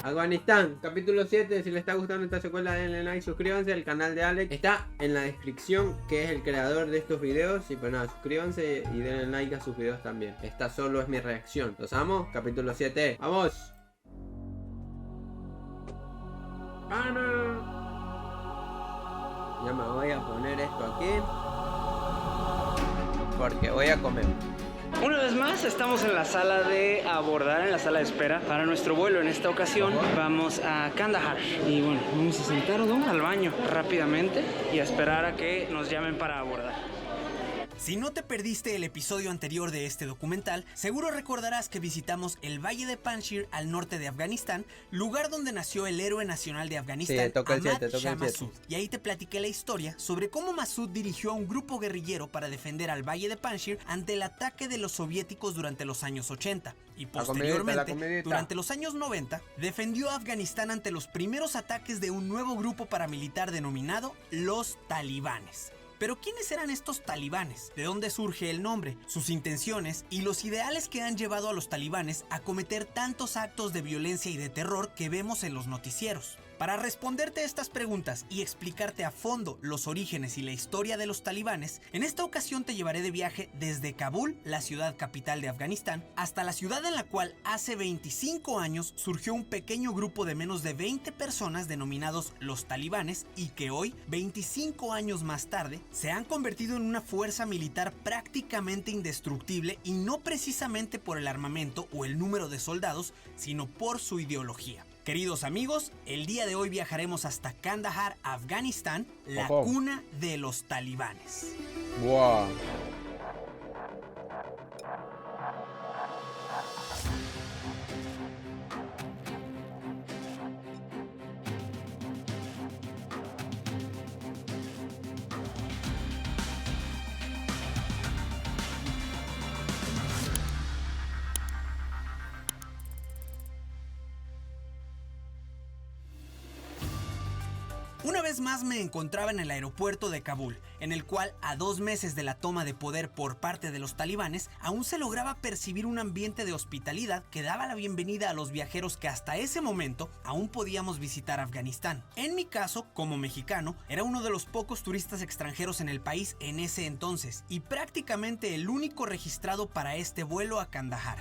Afganistán, capítulo 7. Si les está gustando esta secuela, denle like, suscríbanse al canal de Alex. Está en la descripción, que es el creador de estos videos. Y pues nada, suscríbanse y denle like a sus videos también. Esta solo es mi reacción. Los amo, capítulo 7. ¡Vamos! Ya me voy a poner esto aquí, porque voy a comer. Una vez más estamos en la sala de abordar, en la sala de espera para nuestro vuelo. En esta ocasión vamos a Kandahar. Y bueno, vamos a sentarnos al baño rápidamente y a esperar a que nos llamen para abordar. Si no te perdiste el episodio anterior de este documental, seguro recordarás que visitamos el Valle de Panjshir al norte de Afganistán, lugar donde nació el héroe nacional de Afganistán, Ahmad Shah Massoud. Y ahí te platiqué la historia sobre cómo Massoud dirigió a un grupo guerrillero para defender al Valle de Panjshir ante el ataque de los soviéticos durante los años 80. Y posteriormente, durante los años 90, defendió a Afganistán ante los primeros ataques de un nuevo grupo paramilitar denominado los talibanes. Pero ¿quiénes eran estos talibanes? ¿De dónde surge el nombre? Sus intenciones y los ideales que han llevado a los talibanes a cometer tantos actos de violencia y de terror que vemos en los noticieros. Para responderte estas preguntas y explicarte a fondo los orígenes y la historia de los talibanes, en esta ocasión te llevaré de viaje desde Kabul, la ciudad capital de Afganistán, hasta la ciudad en la cual hace 25 años surgió un pequeño grupo de menos de 20 personas denominados los talibanes y que hoy, 25 años más tarde, se han convertido en una fuerza militar prácticamente indestructible y no precisamente por el armamento o el número de soldados, sino por su ideología. Queridos amigos, el día de hoy viajaremos hasta Kandahar, Afganistán, la cuna de los talibanes. Wow. Una vez más me encontraba en el aeropuerto de Kabul, en el cual a 2 meses de la toma de poder por parte de los talibanes, aún se lograba percibir un ambiente de hospitalidad que daba la bienvenida a los viajeros que hasta ese momento aún podíamos visitar Afganistán. En mi caso, como mexicano, era uno de los pocos turistas extranjeros en el país en ese entonces y prácticamente el único registrado para este vuelo a Kandahar.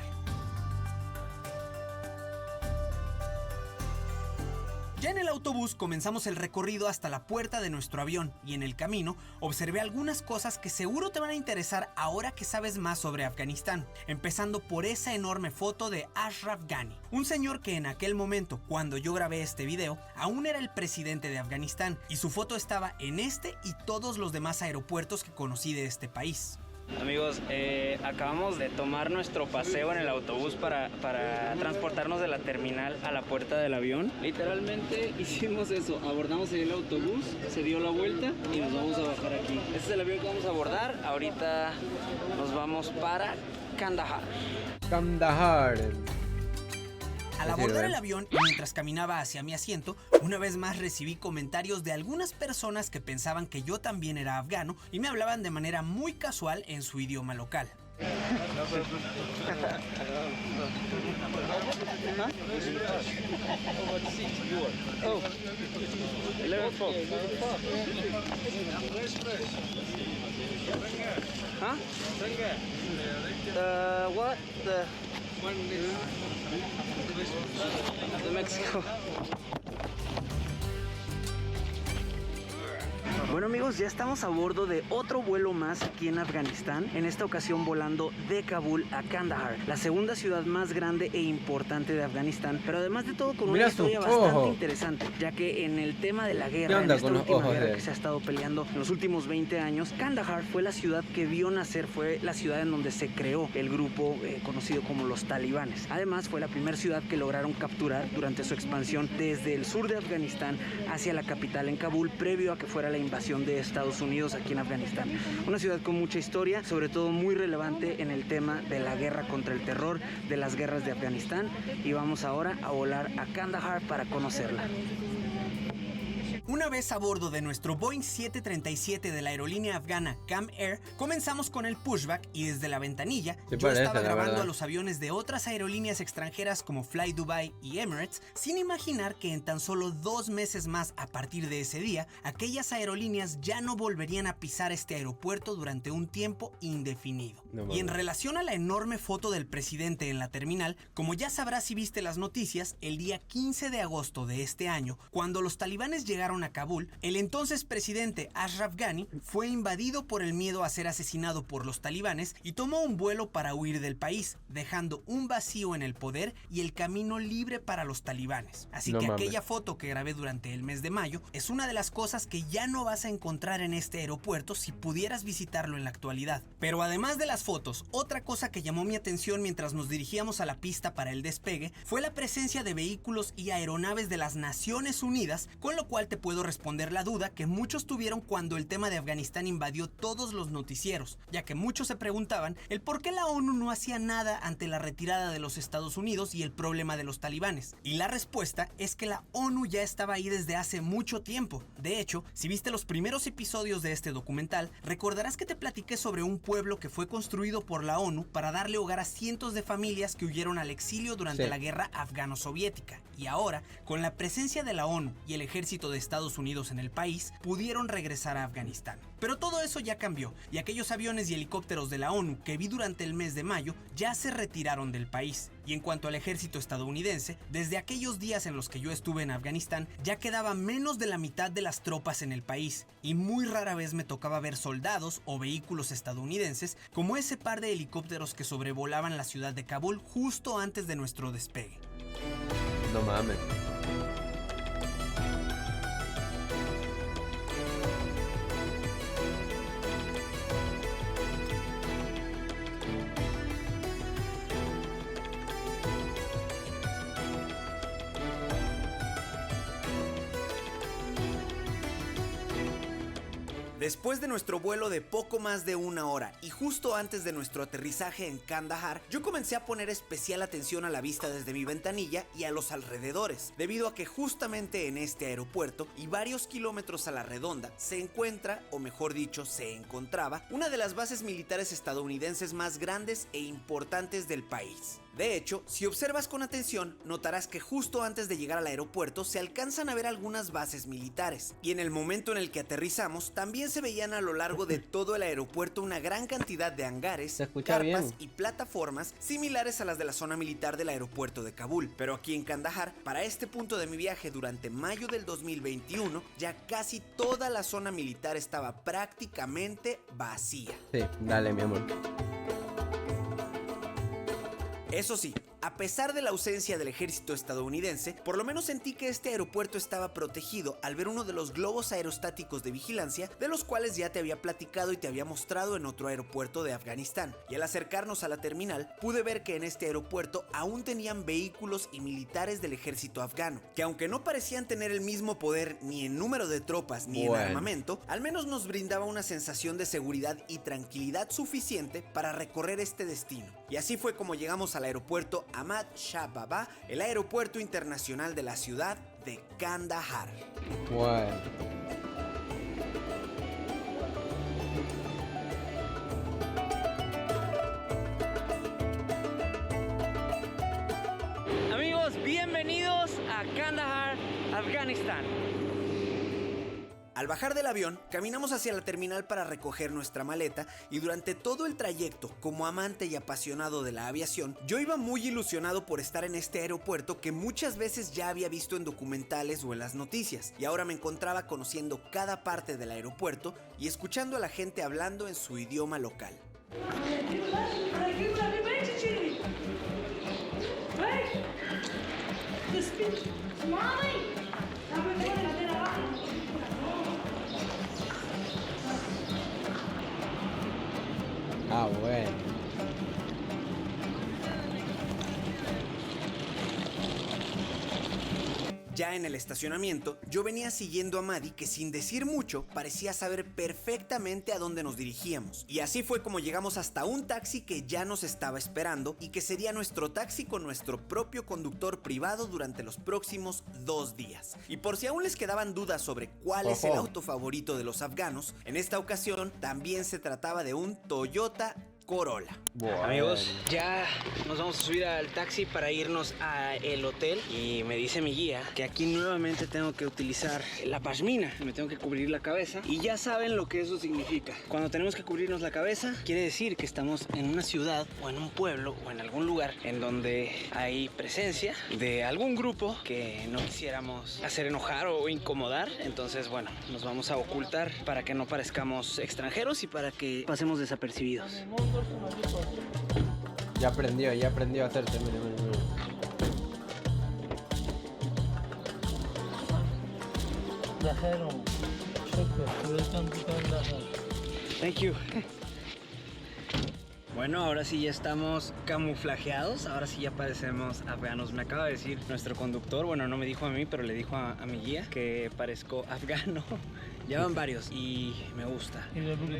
Ya en el autobús comenzamos el recorrido hasta la puerta de nuestro avión y en el camino observé algunas cosas que seguro te van a interesar ahora que sabes más sobre Afganistán, empezando por esa enorme foto de Ashraf Ghani, un señor que en aquel momento, cuando yo grabé este video, aún era el presidente de Afganistán y su foto estaba en este y todos los demás aeropuertos que conocí de este país. Amigos, acabamos de tomar nuestro paseo en el autobús para transportarnos de la terminal a la puerta del avión. Literalmente hicimos eso, abordamos el autobús, se dio la vuelta y nos vamos a bajar aquí. Este es el avión que vamos a abordar, ahorita nos vamos para Kandahar. Al abordar el avión y mientras caminaba hacia mi asiento, una vez más recibí comentarios de algunas personas que pensaban que yo también era afgano y me hablaban de manera muy casual en su idioma local. De México. Bueno amigos, ya estamos a bordo de otro vuelo más aquí en Afganistán, en esta ocasión volando de Kabul a Kandahar, la segunda ciudad más grande e importante de Afganistán, pero además de todo con una historia bastante interesante, ya que en el tema de la guerra, en esta última guerra que se ha estado peleando en los últimos 20 años, Kandahar fue la ciudad que vio nacer, fue la ciudad en donde se creó el grupo conocido como los talibanes. Además fue la primera ciudad que lograron capturar durante su expansión desde el sur de Afganistán hacia la capital en Kabul, previo a que fuera la invasión de Estados Unidos aquí en Afganistán. Una ciudad con mucha historia, sobre todo muy relevante en el tema de la guerra contra el terror, de las guerras de Afganistán, y vamos ahora a volar a Kandahar para conocerla. Una vez a bordo de nuestro Boeing 737 de la aerolínea afgana Kam Air, comenzamos con el pushback y desde la ventanilla yo estaba grabando a los aviones de otras aerolíneas extranjeras como Fly Dubai y Emirates, sin imaginar que en tan solo 2 meses más a partir de ese día, aquellas aerolíneas ya no volverían a pisar este aeropuerto durante un tiempo indefinido. Y en relación a la enorme foto del presidente en la terminal, como ya sabrás si viste las noticias, el día 15 de agosto de este año, cuando los talibanes llegaron a Kabul, el entonces presidente Ashraf Ghani fue invadido por el miedo a ser asesinado por los talibanes y tomó un vuelo para huir del país, dejando un vacío en el poder y el camino libre para los talibanes. Así que aquella foto que grabé durante el mes de mayo es una de las cosas que ya no vas a encontrar en este aeropuerto si pudieras visitarlo en la actualidad. Pero además de las fotos, otra cosa que llamó mi atención mientras nos dirigíamos a la pista para el despegue fue la presencia de vehículos y aeronaves de las Naciones Unidas, con lo cual te puedo responder la duda que muchos tuvieron cuando el tema de Afganistán invadió todos los noticieros, ya que muchos se preguntaban el por qué la ONU no hacía nada ante la retirada de los Estados Unidos y el problema de los talibanes. Y la respuesta es que la ONU ya estaba ahí desde hace mucho tiempo. De hecho, si viste los primeros episodios de este documental, recordarás que te platiqué sobre un pueblo que fue construido por la ONU para darle hogar a cientos de familias que huyeron al exilio durante la guerra afgano-soviética. Y ahora, con la presencia de la ONU y el ejército de Estados Unidos en el país, pudieron regresar a Afganistán. Pero todo eso ya cambió, y aquellos aviones y helicópteros de la ONU que vi durante el mes de mayo ya se retiraron del país. Y en cuanto al ejército estadounidense, desde aquellos días en los que yo estuve en Afganistán, ya quedaba menos de la mitad de las tropas en el país, y muy rara vez me tocaba ver soldados o vehículos estadounidenses como ese par de helicópteros que sobrevolaban la ciudad de Kabul justo antes de nuestro despegue. No mames. Después de nuestro vuelo de poco más de 1 hora y justo antes de nuestro aterrizaje en Kandahar, yo comencé a poner especial atención a la vista desde mi ventanilla y a los alrededores, debido a que justamente en este aeropuerto y varios kilómetros a la redonda se encuentra, o mejor dicho, se encontraba, una de las bases militares estadounidenses más grandes e importantes del país. De hecho, si observas con atención, notarás que justo antes de llegar al aeropuerto se alcanzan a ver algunas bases militares, y en el momento en el que aterrizamos también se veían a lo largo de todo el aeropuerto una gran cantidad de hangares, carpas y plataformas similares a las de la zona militar del aeropuerto de Kabul. Pero aquí en Kandahar, para este punto de mi viaje durante mayo del 2021, ya casi toda la zona militar estaba prácticamente vacía. Sí, dale mi amor. Eso sí, a pesar de la ausencia del ejército estadounidense, por lo menos sentí que este aeropuerto estaba protegido al ver uno de los globos aerostáticos de vigilancia, de los cuales ya te había platicado y te había mostrado en otro aeropuerto de Afganistán. Y al acercarnos a la terminal, pude ver que en este aeropuerto aún tenían vehículos y militares del ejército afgano, que aunque no parecían tener el mismo poder ni en número de tropas ni en armamento, al menos nos brindaba una sensación de seguridad y tranquilidad suficiente para recorrer este destino. Y así fue como llegamos al aeropuerto Ahmad Shah Baba, el aeropuerto internacional de la ciudad de Kandahar. Amigos, bienvenidos a Kandahar, Afganistán. Al bajar del avión, caminamos hacia la terminal para recoger nuestra maleta y durante todo el trayecto, como amante y apasionado de la aviación, yo iba muy ilusionado por estar en este aeropuerto que muchas veces ya había visto en documentales o en las noticias, y ahora me encontraba conociendo cada parte del aeropuerto y escuchando a la gente hablando en su idioma local. Ah, bueno. Ya en el estacionamiento, yo venía siguiendo a Maddie, que sin decir mucho parecía saber perfectamente a dónde nos dirigíamos. Y así fue como llegamos hasta un taxi que ya nos estaba esperando y que sería nuestro taxi con nuestro propio conductor privado durante los próximos 2 días. Y por si aún les quedaban dudas sobre cuál es el auto favorito de los afganos, en esta ocasión también se trataba de un Toyota Corolla. Bueno. Amigos, ya nos vamos a subir al taxi para irnos al hotel y me dice mi guía que aquí nuevamente tengo que utilizar la pashmina, me tengo que cubrir la cabeza y ya saben lo que eso significa. Cuando tenemos que cubrirnos la cabeza, quiere decir que estamos en una ciudad o en un pueblo o en algún lugar en donde hay presencia de algún grupo que no quisiéramos hacer enojar o incomodar. Entonces, bueno, nos vamos a ocultar para que no parezcamos extranjeros y para que pasemos desapercibidos. Ya aprendió a hacerse, mira. Thank you. Bueno, ahora sí ya estamos camuflajeados, ahora sí ya parecemos afganos. Me acaba de decir nuestro conductor, bueno, no me dijo a mí, pero le dijo a mi guía que parezco afgano. Ya van varios y me gusta.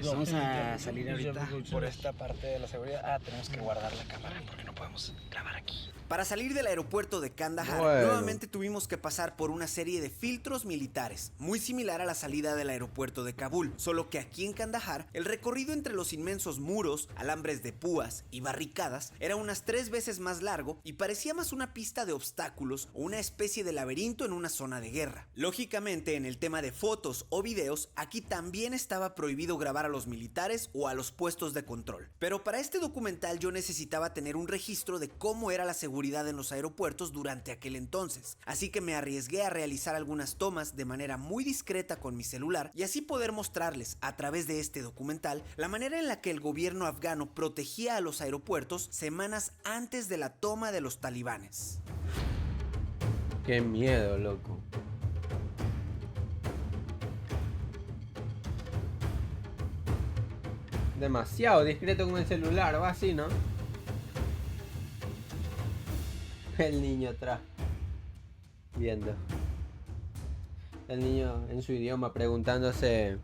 Vamos a salir ahorita por esta parte de la seguridad. Tenemos que guardar la cámara porque no podemos grabar aquí. Para salir del aeropuerto de Kandahar, nuevamente tuvimos que pasar por una serie de filtros militares, muy similar a la salida del aeropuerto de Kabul, solo que aquí en Kandahar, el recorrido entre los inmensos muros, alambres de púas y barricadas era unas 3 veces más largo y parecía más una pista de obstáculos o una especie de laberinto en una zona de guerra. Lógicamente, en el tema de fotos o videos, aquí también estaba prohibido grabar a los militares o a los puestos de control. Pero para este documental yo necesitaba tener un registro de cómo era la seguridad en los aeropuertos durante aquel entonces, así que me arriesgué a realizar algunas tomas de manera muy discreta con mi celular y así poder mostrarles a través de este documental la manera en la que el gobierno afgano protegía a los aeropuertos semanas antes de la toma de los talibanes. Qué miedo, loco. Demasiado discreto con el celular o así, ¿no? El niño atrás viendo. El niño en su idioma preguntándose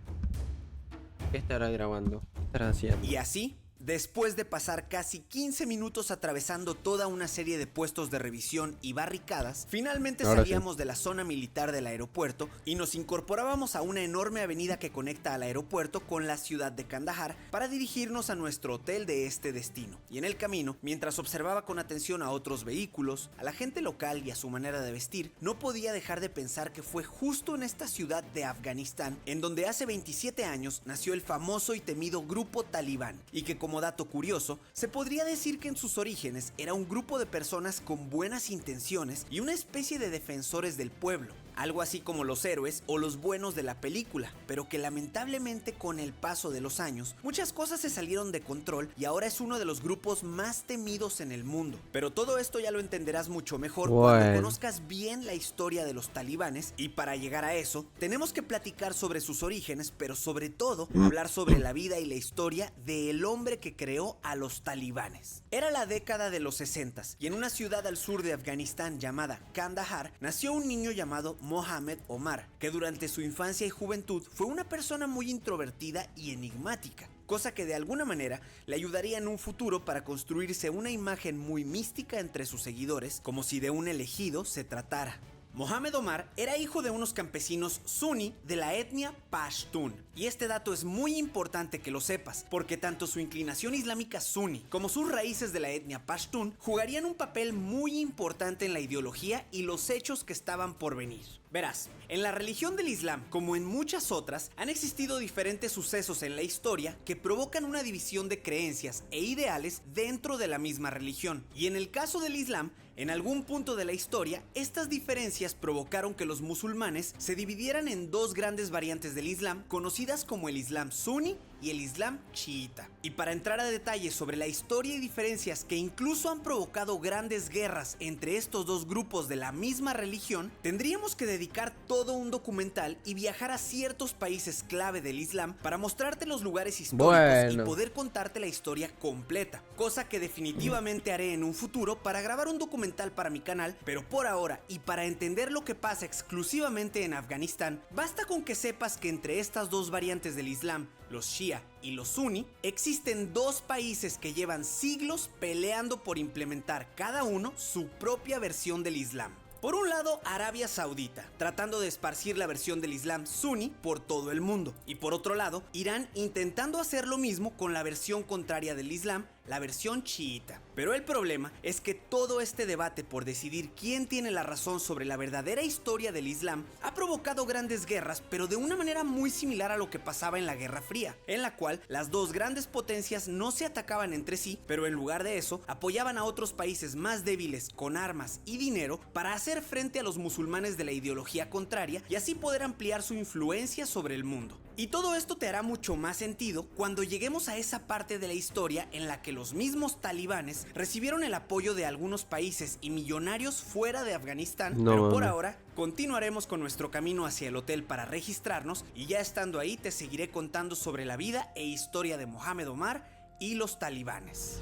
¿qué estará grabando? ¿Qué estará haciendo? Y así, después de pasar casi 15 minutos atravesando toda una serie de puestos de revisión y barricadas, finalmente salíamos de la zona militar del aeropuerto y nos incorporábamos a una enorme avenida que conecta al aeropuerto con la ciudad de Kandahar para dirigirnos a nuestro hotel de este destino. Y en el camino, mientras observaba con atención a otros vehículos, a la gente local y a su manera de vestir, no podía dejar de pensar que fue justo en esta ciudad de Afganistán en donde hace 27 años nació el famoso y temido grupo talibán, y que como dato curioso, se podría decir que en sus orígenes era un grupo de personas con buenas intenciones y una especie de defensores del pueblo, algo así como los héroes o los buenos de la película, pero que lamentablemente con el paso de los años, muchas cosas se salieron de control y ahora es uno de los grupos más temidos en el mundo. Pero todo esto ya lo entenderás mucho mejor cuando conozcas bien la historia de los talibanes, y para llegar a eso, tenemos que platicar sobre sus orígenes, pero sobre todo, hablar sobre la vida y la historia del hombre que creó a los talibanes. Era la década de los 60s y en una ciudad al sur de Afganistán llamada Kandahar, nació un niño llamado Mohammed Omar, que durante su infancia y juventud fue una persona muy introvertida y enigmática, cosa que de alguna manera le ayudaría en un futuro para construirse una imagen muy mística entre sus seguidores, como si de un elegido se tratara. Mohammed Omar era hijo de unos campesinos suní de la etnia Pashtun, y este dato es muy importante que lo sepas, porque tanto su inclinación islámica suní como sus raíces de la etnia Pashtun jugarían un papel muy importante en la ideología y los hechos que estaban por venir. Verás, en la religión del Islam, como en muchas otras, han existido diferentes sucesos en la historia que provocan una división de creencias e ideales dentro de la misma religión, y en el caso del Islam, en algún punto de la historia, estas diferencias provocaron que los musulmanes se dividieran en 2 grandes variantes del Islam, conocidas como el Islam suní y el Islam chiita. Y para entrar a detalles sobre la historia y diferencias que incluso han provocado grandes guerras entre estos dos grupos de la misma religión, tendríamos que dedicar todo un documental y viajar a ciertos países clave del Islam para mostrarte los lugares históricos y poder contarte la historia completa, cosa que definitivamente haré en un futuro para grabar un documental para mi canal, pero por ahora y para entender lo que pasa exclusivamente en Afganistán, basta con que sepas que entre estas dos variantes del Islam, los Shia y los Sunni, existen dos países que llevan siglos peleando por implementar cada uno su propia versión del Islam. Por un lado, Arabia Saudita, tratando de esparcir la versión del Islam Sunni por todo el mundo. Y por otro lado, Irán intentando hacer lo mismo con la versión contraria del Islam, la versión chiita. Pero el problema es que todo este debate por decidir quién tiene la razón sobre la verdadera historia del Islam ha provocado grandes guerras, pero de una manera muy similar a lo que pasaba en la Guerra Fría, en la cual las dos grandes potencias no se atacaban entre sí, pero en lugar de eso apoyaban a otros países más débiles con armas y dinero para hacer frente a los musulmanes de la ideología contraria y así poder ampliar su influencia sobre el mundo. Y todo esto te hará mucho más sentido cuando lleguemos a esa parte de la historia en la que los mismos talibanes recibieron el apoyo de algunos países y millonarios fuera de Afganistán, pero por ahora continuaremos con nuestro camino hacia el hotel para registrarnos y ya estando ahí te seguiré contando sobre la vida e historia de Mohamed Omar y los talibanes.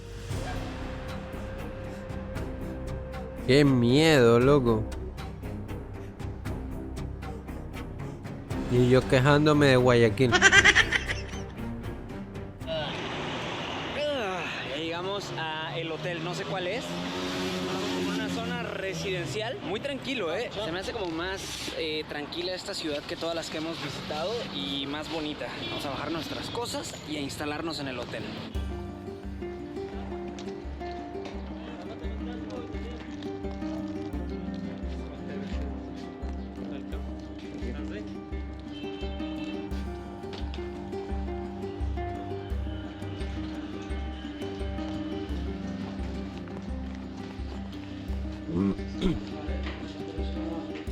¡Qué miedo, loco! Y yo quejándome de Guayaquil. Ya llegamos a el hotel, no sé cuál es. Una zona residencial, muy tranquilo, Se me hace como más tranquila esta ciudad que todas las que hemos visitado y más bonita. Vamos a bajar nuestras cosas y a instalarnos en el hotel.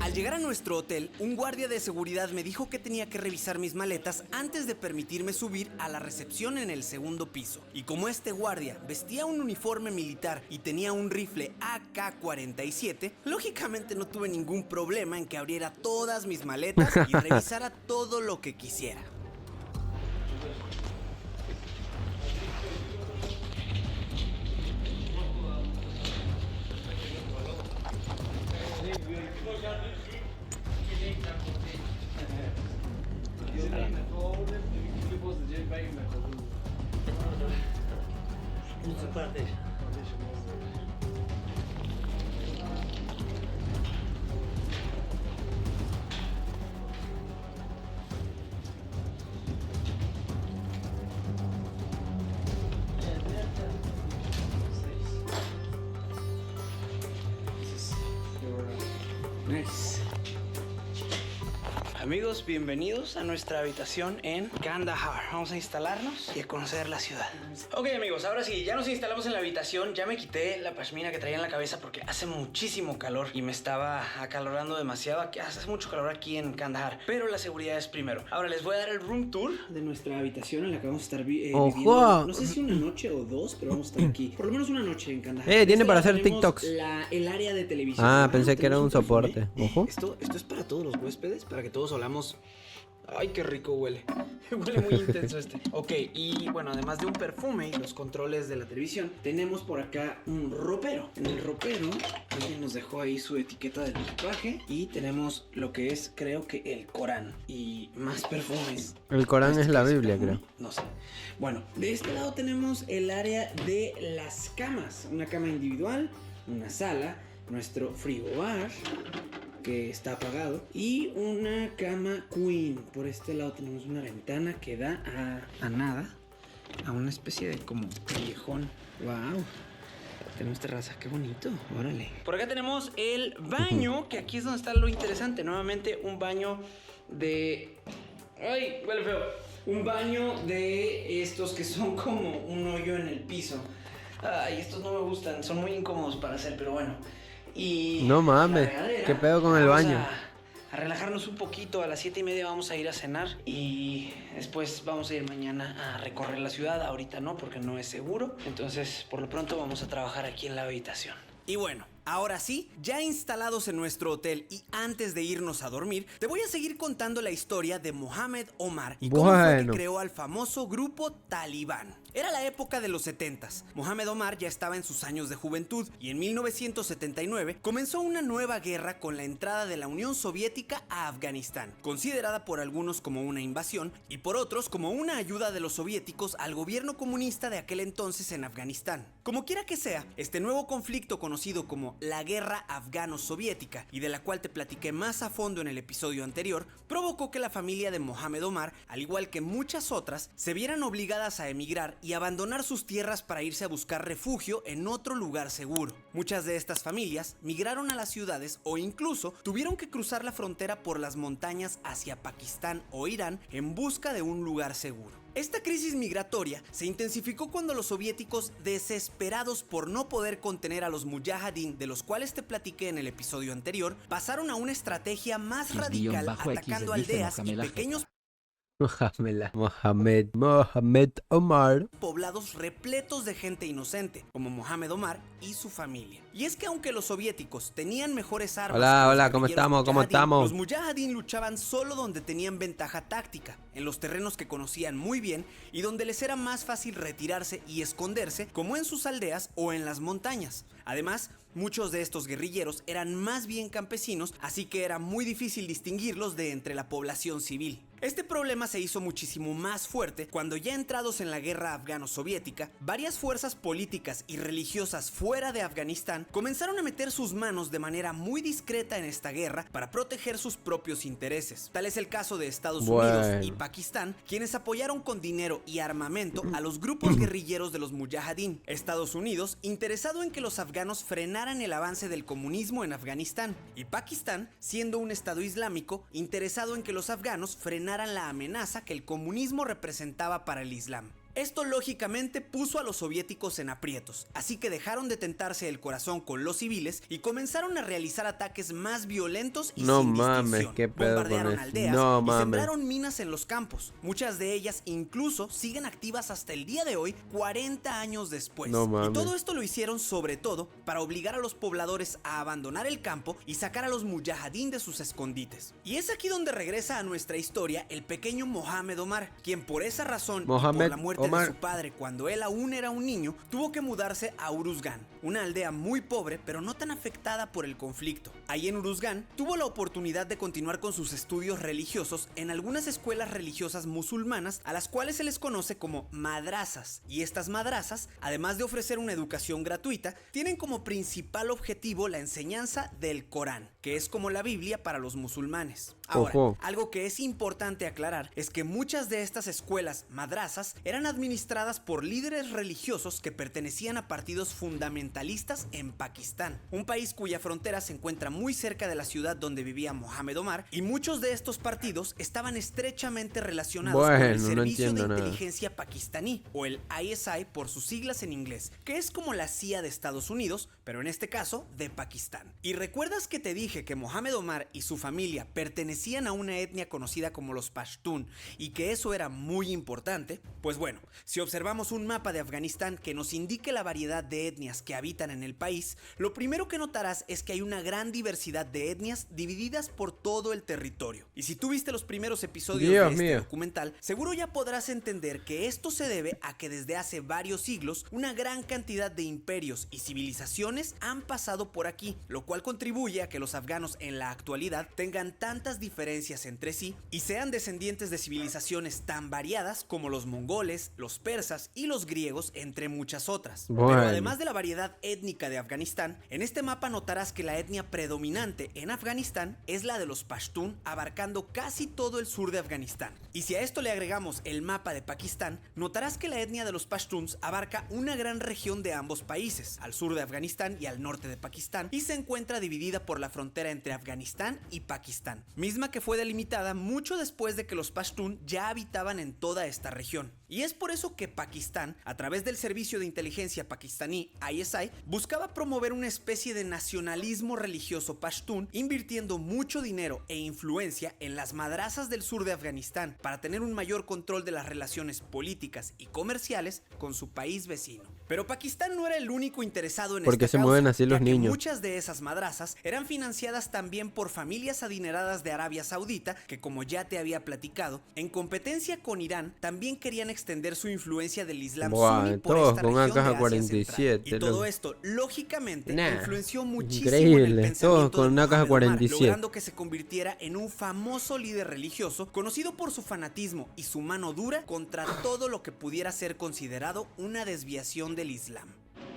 Al llegar a nuestro hotel, un guardia de seguridad me dijo que tenía que revisar mis maletas antes de permitirme subir a la recepción en el segundo piso. Y como este guardia vestía un uniforme militar y tenía un rifle AK-47, lógicamente no tuve ningún problema en que abriera todas mis maletas y revisara todo lo que quisiera. Nice. Amigos, bienvenidos a nuestra habitación en Kandahar. Vamos a instalarnos y a conocer la ciudad. Ok, amigos, ahora sí, ya nos instalamos en la habitación. Ya me quité la pashmina que traía en la cabeza porque hace muchísimo calor y me estaba acalorando demasiado. Hace mucho calor aquí en Kandahar, pero la seguridad es primero. Ahora les voy a dar el room tour de nuestra habitación en la que vamos a estar viviendo. No sé si una noche o dos, pero vamos a estar aquí por lo menos una noche en Kandahar. Tiene para hacer TikToks. El área de televisión. Pensé que era un soporte. Ojo. Esto es para todos los huéspedes, para que todos hablamos. Ay, qué rico huele. Huele muy intenso este. Ok, y bueno, además de un perfume y los controles de la televisión, tenemos por acá un ropero. En el ropero, alguien nos dejó ahí su etiqueta del equipaje. Y tenemos lo que es, creo que el Corán. Y más perfumes. El Corán es la Biblia, creo. No sé. Bueno, de este lado tenemos el área de las camas. Una cama individual, una sala, nuestro frigobar, que está apagado, y una cama queen. Por este lado tenemos una ventana que da a nada, a una especie de como callejón. Wow. Tenemos terraza, qué bonito, órale. Por acá tenemos el baño, que aquí es donde está lo interesante. Nuevamente un baño de... ¡Ay, huele feo! Un baño de estos que son como un hoyo en el piso. Ay, estos no me gustan, son muy incómodos para hacer, pero bueno. Y no mames, ¿qué pedo con el baño? relajarnos un poquito. A las 7:30 vamos a ir a cenar y después vamos a ir mañana a recorrer la ciudad. Ahorita no, porque no es seguro. Entonces, por lo pronto vamos a trabajar aquí en la habitación. Y bueno, ahora sí, ya instalados en nuestro hotel y antes de irnos a dormir, te voy a seguir contando la historia de Mohamed Omar y cómo fue que creó al famoso grupo Talibán. Era la época de los 70s. Mohamed Omar ya estaba en sus años de juventud y en 1979 comenzó una nueva guerra con la entrada de la Unión Soviética a Afganistán, considerada por algunos como una invasión y por otros como una ayuda de los soviéticos al gobierno comunista de aquel entonces en Afganistán. Como quiera que sea, este nuevo conflicto conocido como la Guerra Afgano-Soviética, y de la cual te platiqué más a fondo en el episodio anterior, provocó que la familia de Mohamed Omar, al igual que muchas otras, se vieran obligadas a emigrar y abandonar sus tierras para irse a buscar refugio en otro lugar seguro. Muchas de estas familias migraron a las ciudades o incluso tuvieron que cruzar la frontera por las montañas hacia Pakistán o Irán en busca de un lugar seguro. Esta crisis migratoria se intensificó cuando los soviéticos, desesperados por no poder contener a los mujahideen, de los cuales te platiqué en el episodio anterior, pasaron a una estrategia más radical, atacando aldeas y pequeños Mohamed Omar, poblados repletos de gente inocente, como Mohamed Omar y su familia. Y es que aunque los soviéticos tenían mejores armas, hola, ¿cómo estamos? Los mujahideen luchaban solo donde tenían ventaja táctica, en los terrenos que conocían muy bien y donde les era más fácil retirarse y esconderse, como en sus aldeas o en las montañas. Además, muchos de estos guerrilleros eran más bien campesinos, así que era muy difícil distinguirlos de entre la población civil. Este problema se hizo muchísimo más fuerte cuando, ya entrados en la guerra afgano-soviética, varias fuerzas políticas y religiosas fuera de Afganistán comenzaron a meter sus manos de manera muy discreta en esta guerra para proteger sus propios intereses. Tal es el caso de Estados Unidos y Pakistán, quienes apoyaron con dinero y armamento a los grupos guerrilleros de los mujahideen. Estados Unidos, interesado en que los afganos frenaran el avance del comunismo en Afganistán, y Pakistán, siendo un estado islámico, interesado en que los afganos frenaran la amenaza que el comunismo representaba para el Islam. Esto lógicamente puso a los soviéticos en aprietos, así que dejaron de tentarse el corazón con los civiles y comenzaron a realizar ataques más violentos y sin distinción. Bombardearon aldeas y sembraron minas en los campos. Muchas de ellas incluso siguen activas hasta el día de hoy, 40 años después. Y todo esto lo hicieron sobre todo para obligar a los pobladores a abandonar el campo y sacar a los mujahideen de sus escondites. Y es aquí donde regresa a nuestra historia el pequeño Mohamed Omar, quien por esa razón y por la muerte de su padre cuando él aún era un niño, tuvo que mudarse a Uruzgan, una aldea muy pobre pero no tan afectada por el conflicto. Ahí en Uruzgan tuvo la oportunidad de continuar con sus estudios religiosos en algunas escuelas religiosas musulmanas, a las cuales se les conoce como madrazas, y estas madrazas, además de ofrecer una educación gratuita, tienen como principal objetivo la enseñanza del Corán, que es como la Biblia para los musulmanes. Ahora, algo que es importante aclarar es que muchas de estas escuelas madrazas eran administradas por líderes religiosos que pertenecían a partidos fundamentalistas en Pakistán, un país cuya frontera se encuentra muy cerca de la ciudad donde vivía Mohamed Omar, y muchos de estos partidos estaban estrechamente relacionados con el Servicio de Inteligencia Pakistaní, o el ISI por sus siglas en inglés, que es como la CIA de Estados Unidos, pero en este caso de Pakistán. ¿Y recuerdas que te dije que Mohamed Omar y su familia pertenecían a una etnia conocida como los Pashtun y que eso era muy importante? Pues bueno, si observamos un mapa de Afganistán que nos indique la variedad de etnias que habitan en el país, lo primero que notarás es que hay una gran diversidad de etnias divididas por todo el territorio. Y si tú viste los primeros episodios de este documental, seguro ya podrás entender que esto se debe a que desde hace varios siglos una gran cantidad de imperios y civilizaciones han pasado por aquí, lo cual contribuye a que los afganos en la actualidad tengan tantas diferencias entre sí y sean descendientes de civilizaciones tan variadas como los mongoles, los persas y los griegos, entre muchas otras. Pero además de la variedad étnica de Afganistán, en este mapa notarás que la etnia predominante en Afganistán es la de los Pashtun, abarcando casi todo el sur de Afganistán. Y si a esto le agregamos el mapa de Pakistán, notarás que la etnia de los Pashtuns abarca una gran región de ambos países, al sur de Afganistán y al norte de Pakistán, y se encuentra dividida por la frontera entre Afganistán y Pakistán, misma misma que fue delimitada mucho después de que los pashtun ya habitaban en toda esta región. Y es por eso que Pakistán, a través del servicio de inteligencia pakistaní ISI, buscaba promover una especie de nacionalismo religioso pashtun, invirtiendo mucho dinero e influencia en las madrasas del sur de Afganistán para tener un mayor control de las relaciones políticas y comerciales con su país vecino. Pero Pakistán no era el único interesado en porque esta se causa, mueven así los ya que niños. muchas de esas madrasas eran financiadas también por familias adineradas de Arabia Saudita que, como ya te había platicado, en competencia con Irán también querían extender su influencia del Islam suní por todos esta con región de Asia AK-47, Central. Y todo esto, lógicamente, influenció muchísimo increíble, en el pensamiento todos con de Muhammad Omar, AK-47, logrando que se convirtiera en un famoso líder religioso conocido por su fanatismo y su mano dura contra todo lo que pudiera ser considerado una desviación del Islam.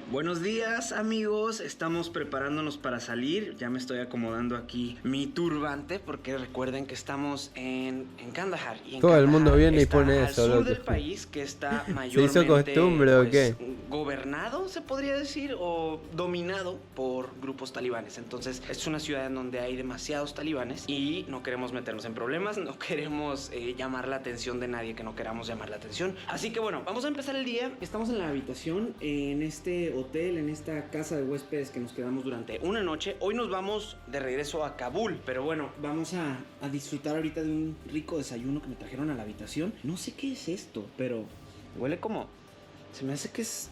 Buenos días, amigos, estamos preparándonos para salir. Ya me estoy acomodando aquí mi turbante porque recuerden que estamos en Kandahar. Y en todo el mundo viene y está pone al eso, sur loco. del país, que está ¿Se mayormente hizo costumbre o qué? gobernado, se podría decir, o dominado por grupos talibanes. Entonces es una ciudad en donde hay demasiados talibanes y no queremos meternos en problemas, no queremos llamar la atención de nadie que no queramos llamar la atención. Así que bueno, vamos a empezar el día. Estamos en la habitación, en este hotel, en esta casa de huéspedes que nos quedamos durante una noche. Hoy nos vamos de regreso a Kabul, pero bueno, vamos a disfrutar ahorita de un rico desayuno que me trajeron a la habitación. No sé qué es esto, pero huele como... se me hace que es...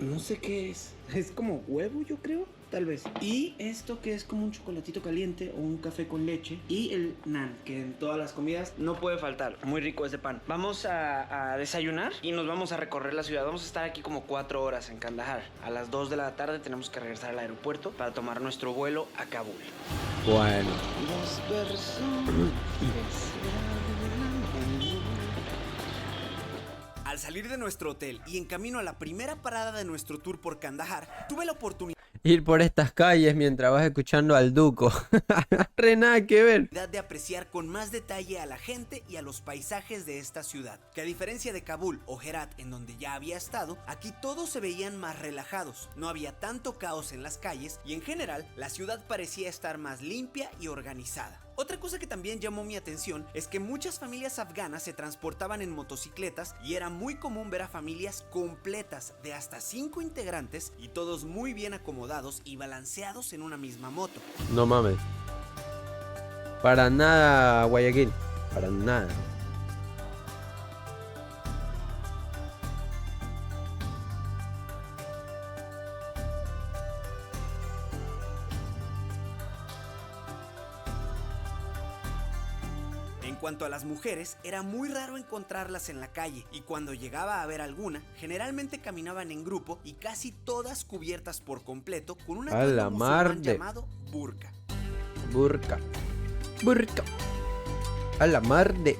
no sé qué es. Es como huevo, yo creo, tal vez. Y esto que es como un chocolatito caliente o un café con leche. Y el naan, que en todas las comidas no puede faltar. Muy rico ese pan. Vamos a desayunar y nos vamos a recorrer la ciudad. Vamos a estar aquí como 4 horas en Kandahar. A las 2 de la tarde tenemos que regresar al aeropuerto para tomar nuestro vuelo a Kabul. Bueno. Al salir de nuestro hotel y en camino a la primera parada de nuestro tour por Kandahar, tuve la oportunidad Ir por estas calles mientras vas escuchando al Duco. Re nada que ver. de apreciar con más detalle a la gente y a los paisajes de esta ciudad, que a diferencia de Kabul o Herat, en donde ya había estado, aquí todos se veían más relajados, no había tanto caos en las calles y en general la ciudad parecía estar más limpia y organizada. Otra cosa que también llamó mi atención es que muchas familias afganas se transportaban en motocicletas y era muy común ver a familias completas de hasta 5 integrantes y todos muy bien acomodados y balanceados en una misma moto. No mames. Para nada, Guayaquil. Para nada. En cuanto a las mujeres, era muy raro encontrarlas en la calle y cuando llegaba a ver alguna, generalmente caminaban en grupo y casi todas cubiertas por completo con un atuendo musulmán llamado burka. Burka. Burka. A la mar de...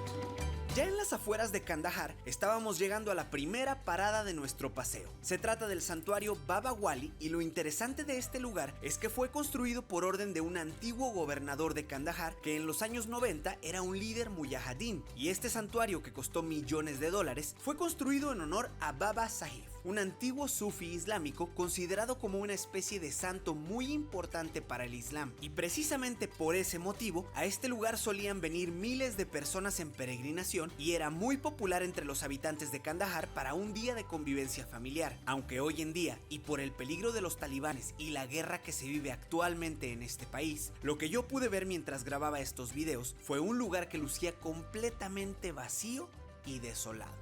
Ya en las afueras de Kandahar, estábamos llegando a la primera parada de nuestro paseo. Se trata del santuario Baba Wali y lo interesante de este lugar es que fue construido por orden de un antiguo gobernador de Kandahar que en los años 90 era un líder mujahideen, y este santuario, que costó millones de dólares, fue construido en honor a Baba Sahib, un antiguo sufí islámico considerado como una especie de santo muy importante para el Islam, y precisamente por ese motivo a este lugar solían venir miles de personas en peregrinación y era muy popular entre los habitantes de Kandahar para un día de convivencia familiar, aunque hoy en día, y por el peligro de los talibanes y la guerra que se vive actualmente en este país, lo que yo pude ver mientras grababa estos videos fue un lugar que lucía completamente vacío y desolado.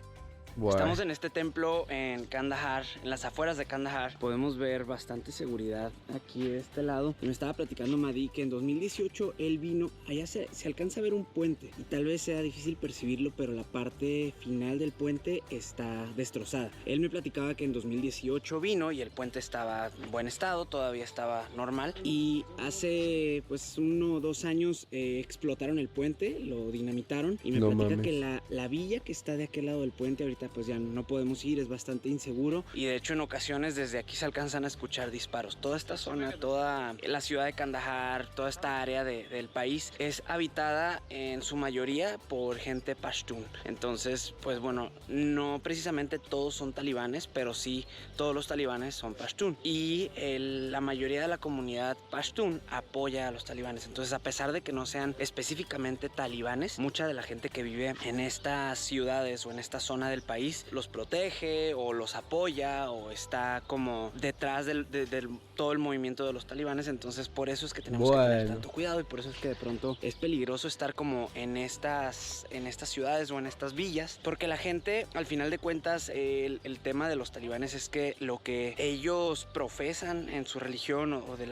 Bueno. Estamos en este templo en Kandahar, en las afueras de Kandahar. Podemos ver bastante seguridad aquí de este lado. Me estaba platicando Madi que en 2018 él vino. Allá se alcanza a ver un puente y tal vez sea difícil percibirlo, pero la parte final del puente está destrozada. Él me platicaba que en 2018 vino y el puente estaba en buen estado, todavía estaba normal. Y hace pues 1 o 2 años explotaron el puente, lo dinamitaron y me platica que la villa que está de aquel lado del puente ahorita pues ya no podemos ir, es bastante inseguro. Y de hecho en ocasiones desde aquí se alcanzan a escuchar disparos. Toda esta zona, toda la ciudad de Kandahar, toda esta área del país es habitada en su mayoría por gente pashtun. Entonces, pues bueno, no precisamente todos son talibanes, pero sí todos los talibanes son pashtun. Y la mayoría de la comunidad pashtun apoya a los talibanes. Entonces, a pesar de que no sean específicamente talibanes, mucha de la gente que vive en estas ciudades o en esta zona del país los protege o los apoya o está como detrás de todo el movimiento de los talibanes. Entonces, por eso es que tenemos que tener tanto cuidado y por eso es que de pronto es peligroso estar como en estas ciudades o en estas villas, porque la gente, al final de cuentas, el tema de los talibanes es que lo que ellos profesan en su religión o de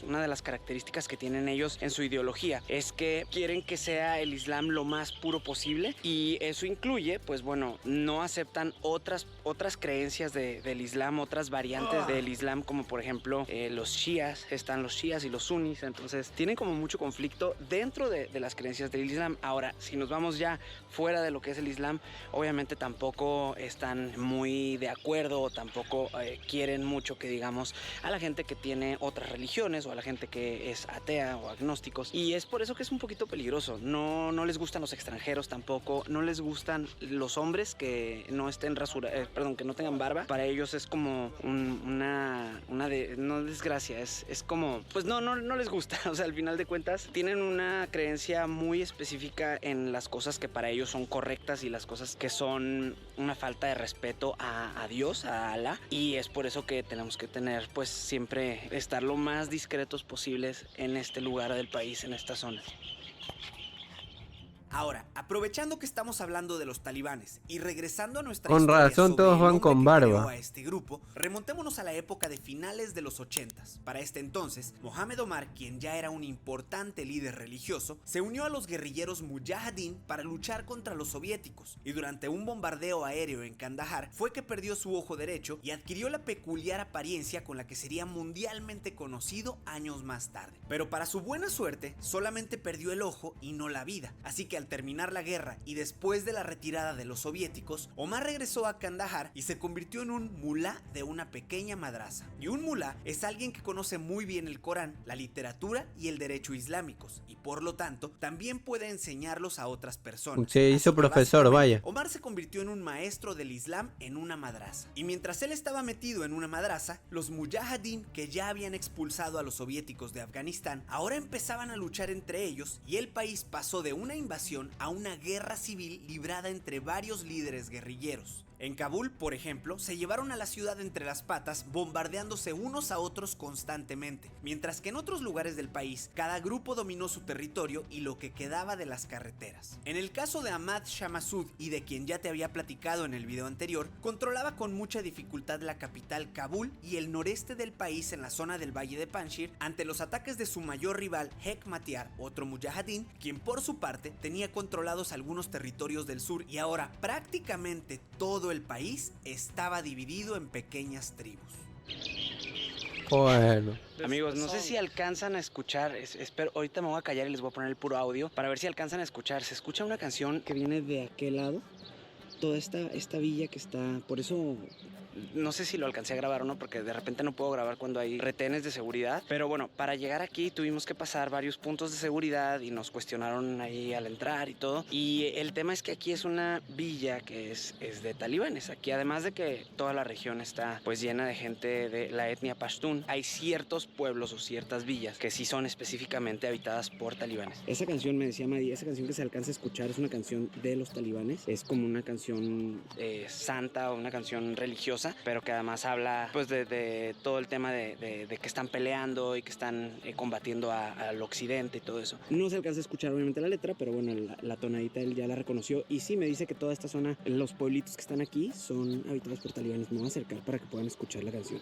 una de las características que tienen ellos en su ideología es que quieren que sea el Islam lo más puro posible, y eso incluye, pues bueno, no aceptan otras creencias del Islam, otras variantes del Islam, como por ejemplo los shías, están los shías y los sunnis. Entonces tienen como mucho conflicto dentro de las creencias del Islam. Ahora, si nos vamos ya fuera de lo que es el Islam, obviamente tampoco están muy de acuerdo o tampoco quieren mucho que digamos a la gente que tiene otras religiones o a la gente que es atea o agnósticos, y es por eso que es un poquito peligroso. No les gustan los extranjeros tampoco, no les gustan los hombres que no estén que no tengan barba. Para ellos es como no desgracia, es como, pues no les gusta. O sea, al final de cuentas tienen una creencia muy específica en las cosas que para ellos son correctas y las cosas que son una falta de respeto a Dios, a Alá, y es por eso que tenemos que tener, pues siempre estar lo más discretos posibles en este lugar del país, en esta zona. Ahora, aprovechando que estamos hablando de los talibanes y regresando a nuestra con historia razón sobre todos el van hombre con que barba. creó a este grupo, remontémonos a la época de finales de los 80s. Para este entonces, Mohamed Omar, quien ya era un importante líder religioso, se unió a los guerrilleros Mujahideen para luchar contra los soviéticos, y durante un bombardeo aéreo en Kandahar fue que perdió su ojo derecho y adquirió la peculiar apariencia con la que sería mundialmente conocido años más tarde. Pero para su buena suerte, solamente perdió el ojo y no la vida, así que al terminar la guerra y después de la retirada de los soviéticos, Omar regresó a Kandahar y se convirtió en un mulá de una pequeña madrasa. Y un mulá es alguien que conoce muy bien el Corán, la literatura y el derecho islámicos, y por lo tanto también puede enseñarlos a otras personas. Se hizo profesor, vaya. Omar se convirtió en un maestro del Islam en una madrasa. Y mientras él estaba metido en una madrasa, los mujahideen, que ya habían expulsado a los soviéticos de Afganistán, ahora empezaban a luchar entre ellos, y el país pasó de una invasión a una guerra civil librada entre varios líderes guerrilleros. En Kabul, por ejemplo, se llevaron a la ciudad entre las patas, bombardeándose unos a otros constantemente, mientras que en otros lugares del país, cada grupo dominó su territorio y lo que quedaba de las carreteras. En el caso de Ahmad Shah Massoud, y de quien ya te había platicado en el video anterior, controlaba con mucha dificultad la capital Kabul y el noreste del país en la zona del Valle de Panjshir ante los ataques de su mayor rival Hekmatyar, otro mujahideen, quien por su parte tenía controlados algunos territorios del sur, y ahora prácticamente todo el país estaba dividido en pequeñas tribus. Bueno. Amigos, no sé si alcanzan a escuchar, espero, ahorita me voy a callar y les voy a poner el puro audio para ver si alcanzan a escuchar. Se escucha una canción que viene de aquel lado, toda esta villa que está, por eso no sé si lo alcancé a grabar o no, porque de repente no puedo grabar cuando hay retenes de seguridad. Pero bueno, para llegar aquí tuvimos que pasar varios puntos de seguridad y nos cuestionaron ahí al entrar y todo. Y el tema es que aquí es una villa que es de talibanes. Aquí, además de que toda la región está pues llena de gente de la etnia pashtun, hay ciertos pueblos o ciertas villas que sí son específicamente habitadas por talibanes. Esa canción, me decía Madi, esa canción que se alcanza a escuchar es una canción de los talibanes. Es como una canción santa o una canción religiosa, pero que además habla pues de todo el tema de que están peleando y que están combatiendo al occidente y todo eso. No se alcanza a escuchar obviamente la letra, pero bueno, la tonadita él ya la reconoció, y sí me dice que toda esta zona, los pueblitos que están aquí son habitados por talibanes. Me voy a acercar para que puedan escuchar la canción.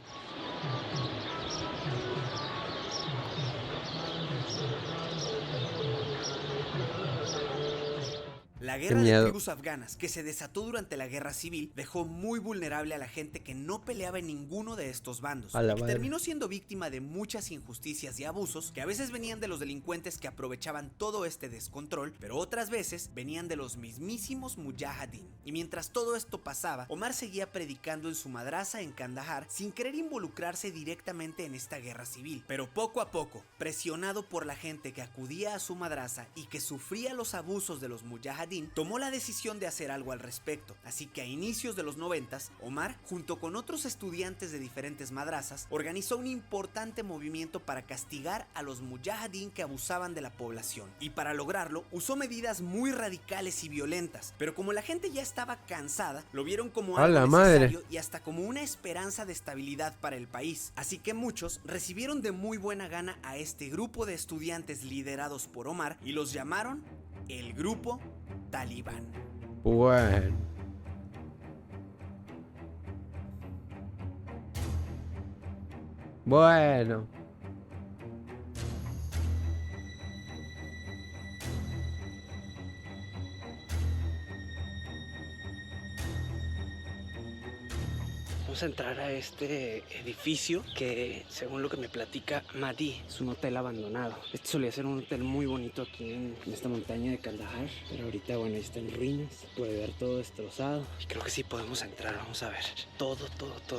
La guerra de tribus afganas, que se desató durante la guerra civil, dejó muy vulnerable a la gente que no peleaba en ninguno de estos bandos, y que terminó siendo víctima de muchas injusticias y abusos que a veces venían de los delincuentes que aprovechaban todo este descontrol, pero otras veces venían de los mismísimos mujahideen. Y mientras todo esto pasaba, Omar seguía predicando en su madrasa en Kandahar sin querer involucrarse directamente en esta guerra civil, pero poco a poco, presionado por la gente que acudía a su madrasa y que sufría los abusos de los mujahideen, tomó la decisión de hacer algo al respecto. Así que a inicios de los 90s, Omar, junto con otros estudiantes de diferentes madrazas, organizó un importante movimiento para castigar a los mujahideen que abusaban de la población. Y para lograrlo, usó medidas muy radicales y violentas, pero como la gente ya estaba cansada, lo vieron como algo necesario y hasta como una esperanza de estabilidad para el país. Así que muchos recibieron de muy buena gana a este grupo de estudiantes liderados por Omar y los llamaron el Grupo Talibán. Bueno. Vamos a entrar a este edificio que, según lo que me platica Madi, es un hotel abandonado. Este solía ser un hotel muy bonito aquí en esta montaña de Kandahar, pero ahorita, bueno, está en ruinas. Puede ver todo destrozado. Y creo que sí podemos entrar, vamos a ver. Todo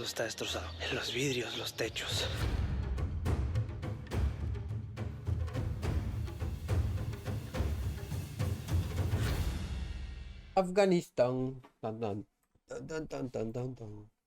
está destrozado. Los vidrios, los techos. Afganistán. Tan, tan, tan, tan, tan, tan, tan.